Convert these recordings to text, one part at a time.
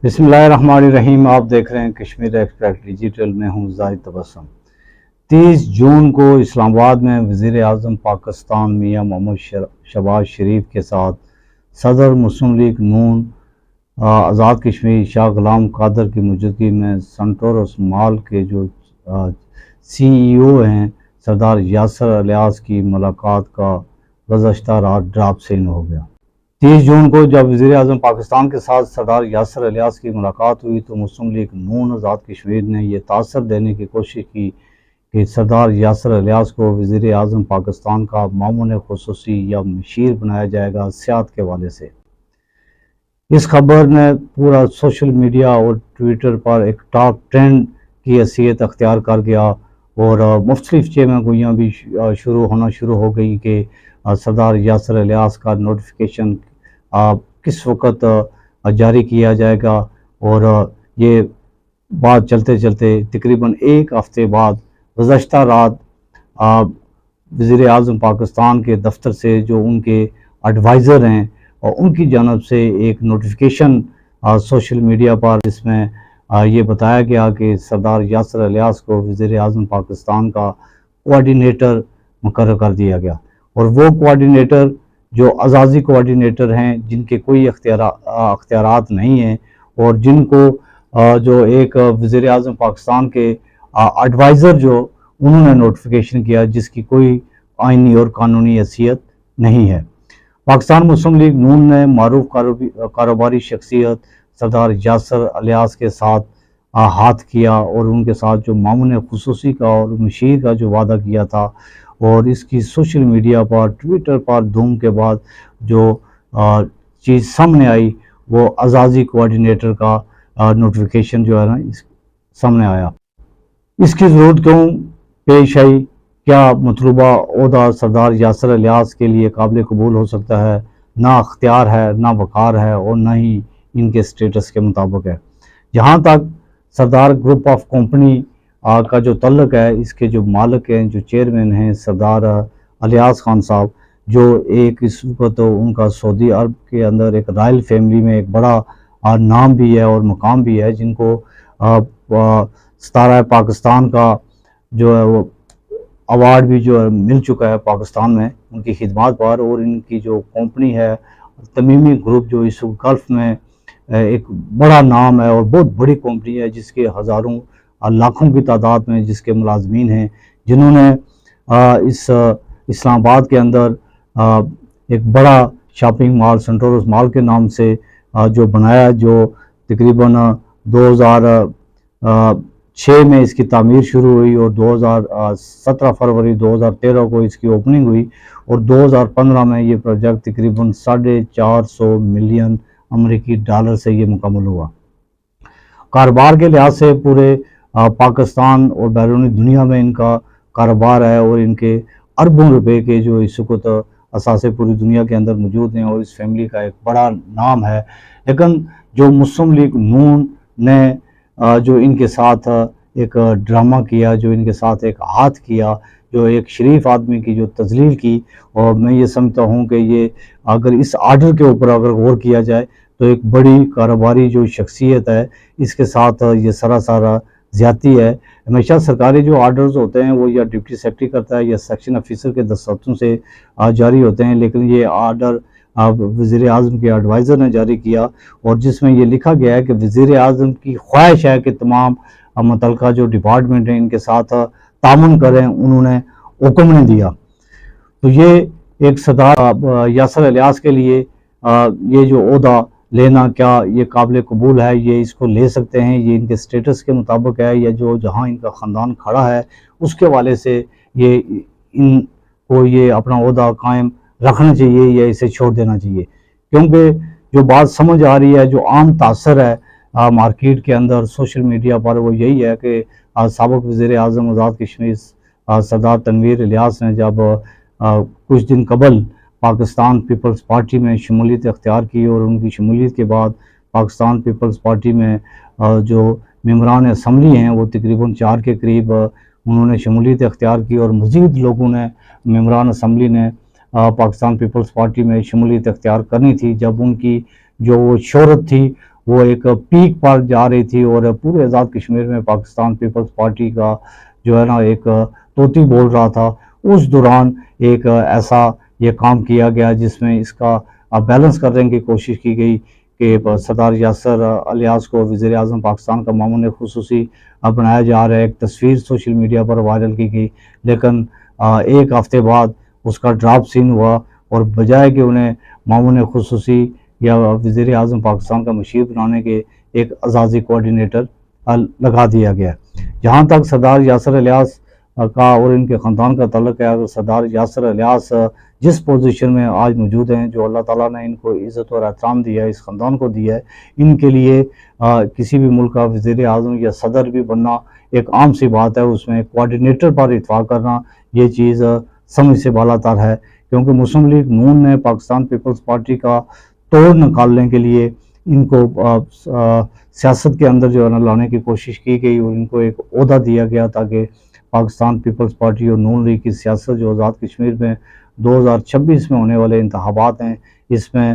बिस्मिल्लाहिर्रहमानिर्रहीम। आप देख रहे हैं कश्मीर एक्सप्रेस डिजिटल में हूँ जाहिद तबस्सुम। 30 जून को इस्लामाबाद में वज़ीर आज़म पाकिस्तान मियां मोहम्मद शहबाज शरीफ के साथ सदर मुस्लिम लीग नून आज़ाद कश्मीर शाह गुलाम कादर की मौजूदगी में संटोरस माल के जो CEO हैं सरदार यासर अलियास की मुलाकात का गुज़श्ता रात ड्राप से हो गया। 30 जून को जब वज़ीर आज़म पाकिस्तान के साथ सरदार यासर अलियास की मुलाकात हुई तो मुस्लिम लीग नून आज़ाद कश्मीर ने यह तासर देने की कोशिश की कि सरदार यासर अलियास को वज़ीर आज़म पाकिस्तान का मामून खुसूसी या मशीर बनाया जाएगा सियासत के हवाले से। इस खबर ने पूरा सोशल मीडिया और ट्विटर पर एक टॉप ट्रेंड की हैसियत अख्तियार कर गया और मुख्तलिफ चेमा गोइयाँ भी शुरू हो गई कि सरदार यासर अलियास का नोटिफिकेशन किस वक्त जारी किया जाएगा। और ये बात चलते चलते तकरीबन एक हफ़्ते बाद गुज़श्ता रात वज़ीर आज़म पाकिस्तान के दफ्तर से जो उनके एडवाइज़र हैं और उनकी जानब से एक नोटिफिकेशन सोशल मीडिया पर जिसमें ये बताया गया कि सरदार यासर अलियास को वज़ीर आज़म पाकिस्तान का कोऑर्डिनेटर मुकर्रर कर दिया गया। और वो कोऑर्डिनेटर जो अज़ाज़ी कोऑर्डिनेटर हैं जिनके कोई अख्तियारात नहीं हैं और जिनको जो एक वज़ीर आज़म पाकिस्तान के एडवाइज़र जो उन्होंने नोटिफिकेशन किया जिसकी कोई आइनी और कानूनी हैसियत नहीं है। पाकिस्तान मुस्लिम लीग नून ने मारूफ कारोबारी शख्सियत सरदार यासर अलियास के साथ हाथ किया और उनके साथ जो मामून खुसूसी का और मशीर का जो वादा किया था और इसकी सोशल मीडिया पर ट्विटर पर धूम के बाद जो चीज़ सामने आई वो अज़ाज़ी कोऑर्डिनेटर का नोटिफिकेशन जो है ना सामने आया। इसकी ज़रूरत क्यों पेश आई? क्या मतलूबा ओहदा सरदार यासर अलियास के लिए काबिल कबूल हो सकता है? ना अख्तियार है, ना वक़ार है और ना ही इनके स्टेटस के मुताबिक है। जहाँ तक सरदार ग्रुप ऑफ कंपनी का जो तल्लक है, इसके जो मालिक हैं, जो चेयरमैन हैं सरदार अलियास खान साहब, जो एक इस वक्त उनका सऊदी अरब के अंदर एक रॉयल फैमिली में एक बड़ा नाम भी है और मुकाम भी है, जिनको सितारा पाकिस्तान का जो है वो अवार्ड भी जो है मिल चुका है पाकिस्तान में उनकी खिदमत पर। और इनकी जो कंपनी है तमीमी ग्रुप जो इस गल्फ़ में एक बड़ा नाम है और बहुत बड़ी कंपनी है जिसके हज़ारों लाखों की तादाद में जिसके मुलाजमीन हैं, जिन्होंने इस इस्लामाबाद के अंदर एक बड़ा शॉपिंग मॉल संटोरस मॉल के नाम से जो बनाया, जो तकरीबन 2006 में इसकी तामीर शुरू हुई और 17 फरवरी 2013 को इसकी ओपनिंग हुई और 2015 में ये प्रोजेक्ट तकरीबन 450 मिलियन अमेरिकी डॉलर से ये मुकम्मल हुआ। कारोबार के लिहाज से पूरे पाकिस्तान और बैरूनी दुनिया में इनका कारोबार है और इनके अरबों रुपए के जो इस वक्त असासे पूरी दुनिया के अंदर मौजूद हैं और इस फैमिली का एक बड़ा नाम है। लेकिन जो मुस्लिम लीग नून ने जो इनके साथ एक ड्रामा किया, जो इनके साथ एक हाथ किया, जो एक शरीफ आदमी की जो तजलील की, और मैं ये समझता हूँ कि ये अगर इस आर्डर के ऊपर अगर गौर किया जाए तो एक बड़ी कारोबारी जो शख्सियत है इसके साथ ये सरासर ज़्यादती है। हमेशा सरकारी जो आर्डर्स होते हैं वो या डिप्टी सेक्रेटरी करता है या सेक्शन ऑफिसर के दस्तखतों से जारी होते हैं, लेकिन ये आर्डर वज़ीर आज़म के एडवाइज़र ने जारी किया और जिसमें ये लिखा गया है कि वज़ीर आज़म की ख्वाहिश है कि तमाम मुतल्लिका जो डिपार्टमेंट हैं इनके साथ तामुन करें, उन्होंने हुक्म नहीं दिया। तो ये एक सरदार यासर अलियास के लिए ये जो ओहदा लेना क्या ये काबिल कबूल है? ये इसको ले सकते हैं? ये इनके स्टेटस के मुताबिक है या जो जहाँ इनका ख़ानदान खड़ा है उसके वाले से ये इनको ये अपना ओहदा कायम रखना चाहिए या इसे छोड़ देना चाहिए? क्योंकि जो बात समझ आ रही है, जो आम तासर है मार्केट के अंदर सोशल मीडिया पर, वो यही है कि साबिक़ वज़ीर आज़म आज़ाद कश्मीर सरदार तनवीर इलियास ने जब कुछ दिन कबल पाकिस्तान पीपल्स पार्टी में शमूलियत अख्तियार की और उनकी शमूलियत के बाद पाकिस्तान पीपल्स पार्टी में जो मेंबरान असम्बली हैं वो तकरीबन 4 के करीब उन्होंने शमूलियत अख्तियार की और मज़ीद लोगों ने मेंबरान असम्बली ने पाकिस्तान पीपल्स पार्टी में शमूलियत अख्तियार करनी थी। जब उनकी जो शोहरत थी وہ ایک پیک پر جا رہی تھی اور پورے آزاد کشمیر میں پاکستان پیپلز پارٹی کا جو ہے نا ایک طوطی بول رہا تھا، اس دوران ایک ایسا یہ کام کیا گیا جس میں اس کا بیلنس کرنے کی کوشش کی گئی کہ سردار یاسر الیاس کو وزیر اعظم پاکستان کا معاون خصوصی بنایا جا رہا ہے۔ ایک تصویر سوشل میڈیا پر وائرل کی گئی، لیکن ایک ہفتے بعد اس کا ڈراپ سین ہوا اور بجائے کہ انہیں معاون خصوصی یا وزیر اعظم پاکستان کا مشیر بنانے کے ایک اعزازی کوارڈینیٹر لگا دیا گیا۔ جہاں تک سردار یاسر الیاس کا اور ان کے خاندان کا تعلق ہے، اگر سردار یاسر الیاس جس پوزیشن میں آج موجود ہیں، جو اللہ تعالیٰ نے ان کو عزت اور احترام دیا ہے، اس خاندان کو دیا ہے، ان کے لیے کسی بھی ملک کا وزیر اعظم یا صدر بھی بننا ایک عام سی بات ہے۔ اس میں کوارڈینیٹر پر اتفاق کرنا یہ چیز سمجھ سے بالا تر ہے، کیونکہ مسلم لیگ نون نے پاکستان پیپلز پارٹی کا توڑ نکالنے کے لیے ان کو سیاست کے اندر جو ہے نا لانے کی کوشش کی گئی اور ان کو ایک عہدہ دیا گیا تاکہ پاکستان پیپلز پارٹی اور نون لیگ کی سیاست جو آزاد کشمیر میں 2026 میں ہونے والے انتخابات ہیں اس میں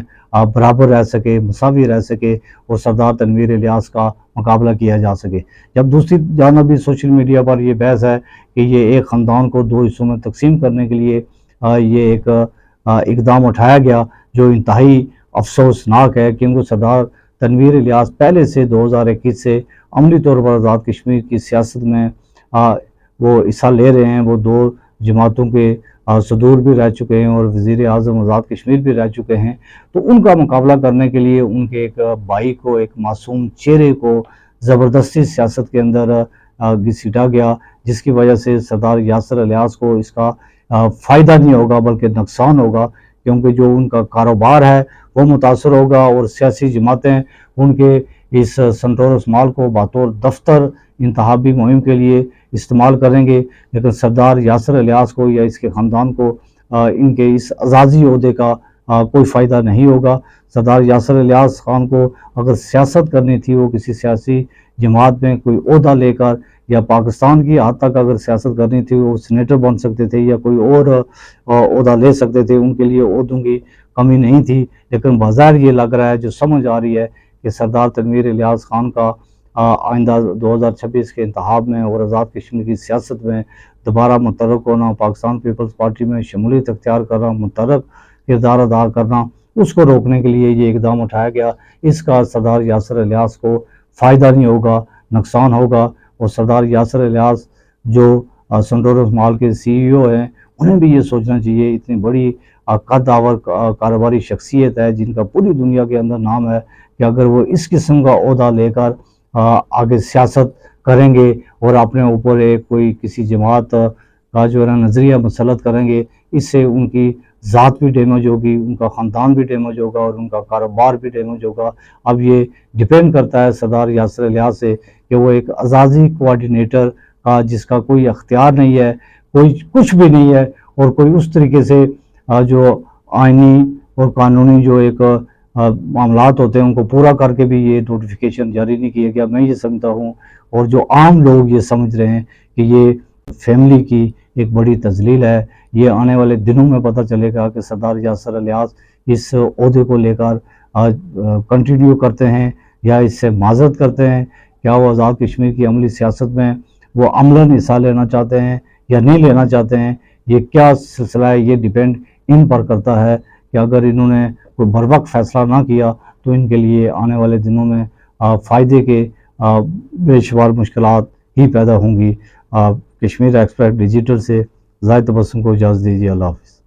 برابر رہ سکے، مساوی رہ سکے اور سردار تنویر الیاس کا مقابلہ کیا جا سکے۔ جب دوسری جانب بھی سوشل میڈیا پر یہ بحث ہے کہ یہ ایک خاندان کو دو حصوں میں تقسیم کرنے کے لیے یہ ایک اقدام اٹھایا گیا، جو انتہائی افسوسناک ہے، کیونکہ سردار تنویر الیاس پہلے سے 2021 سے عملی طور پر آزاد کشمیر کی سیاست میں وہ حصہ لے رہے ہیں۔ وہ دو جماعتوں کے صدور بھی رہ چکے ہیں اور وزیر اعظم آزاد کشمیر بھی رہ چکے ہیں، تو ان کا مقابلہ کرنے کے لیے ان کے ایک بھائی کو، ایک معصوم چہرے کو زبردستی سیاست کے اندر گھسیٹا گیا، جس کی وجہ سے سردار یاسر الیاس کو اس کا فائدہ نہیں ہوگا بلکہ نقصان ہوگا، کیونکہ جو ان کا کاروبار ہے وہ متاثر ہوگا اور سیاسی جماعتیں ان کے اس سنٹورس مال کو بطور دفتر انتخابی مہم کے لیے استعمال کریں گے، لیکن سردار یاسر الیاس کو یا اس کے خاندان کو ان کے اس اعزازی عہدے کا کوئی فائدہ نہیں ہوگا۔ سردار یاسر الیاس خان کو اگر سیاست کرنی تھی، وہ کسی سیاسی جماعت میں کوئی عہدہ لے کر یا پاکستان کی حد تک اگر سیاست کرنی تھی، وہ سینیٹر بن سکتے تھے یا کوئی اور عہدہ لے سکتے تھے، ان کے لیے عہدوں کی کمی نہیں تھی، لیکن بظاہر یہ لگ رہا ہے، جو سمجھ آ رہی ہے کہ سردار تنویر الیاس خان کا آئندہ 2026 کے انتخاب میں اور آزاد کشمیر کی سیاست میں دوبارہ متحرک ہونا، پاکستان پیپلز پارٹی میں شمولیت اختیار کرنا، متحرک کردار ادا کرنا، اس کو روکنے کے لیے یہ اقدام اٹھایا گیا۔ اس کا سردار یاسر الیاس کو فائدہ نہیں ہوگا، نقصان ہوگا، اور سردار یاسر الیاس جو سنٹورس مال کے CEO ہیں، انہیں بھی یہ سوچنا چاہیے، اتنی بڑی قد آور کاروباری شخصیت ہے جن کا پوری دنیا کے اندر نام ہے، کہ اگر وہ اس قسم کا عہدہ لے کر آگے سیاست کریں گے اور اپنے اوپر ایک کوئی کسی جماعت کا جو ہے نا نظریہ مسلط کریں گے، اس سے ان کی ذات بھی ڈیمیج ہوگی، ان کا خاندان بھی ڈیمیج ہوگا اور ان کا کاروبار بھی ڈیمیج ہوگا۔ اب یہ ڈیپینڈ کرتا ہے سردار یاسر الیاس سے کہ وہ ایک اعزازی کوارڈینیٹر کا جس کا کوئی اختیار نہیں ہے، کوئی کچھ بھی نہیں ہے، اور کوئی اس طریقے سے جو آئینی اور قانونی جو ایک معاملات ہوتے ہیں ان کو پورا کر کے بھی یہ نوٹیفیکیشن جاری نہیں کیا گیا۔ میں یہ سمجھتا ہوں، اور جو عام لوگ یہ سمجھ رہے ہیں، کہ یہ فیملی کی ایک بڑی تذلیل ہے۔ یہ آنے والے دنوں میں پتہ چلے گا کہ سردار یاسر الیاس اس عہدے کو لے کر کنٹینیو کرتے ہیں یا اس سے معذرت کرتے ہیں، کیا وہ آزاد کشمیر کی عملی سیاست میں وہ عملاً حصہ لینا چاہتے ہیں یا نہیں لینا چاہتے ہیں۔ یہ کیا سلسلہ ہے، یہ ڈیپینڈ ان پر کرتا ہے، کہ اگر انہوں نے کوئی بروقت فیصلہ نہ کیا تو ان کے لیے آنے والے دنوں میں فائدے کے بے شمار مشکلات ہی پیدا ہوں گی۔ کشمیر ایکسپریس ڈیجیٹل سے زاہد تبسم کو اجازت دیجیے۔ اللہ حافظ۔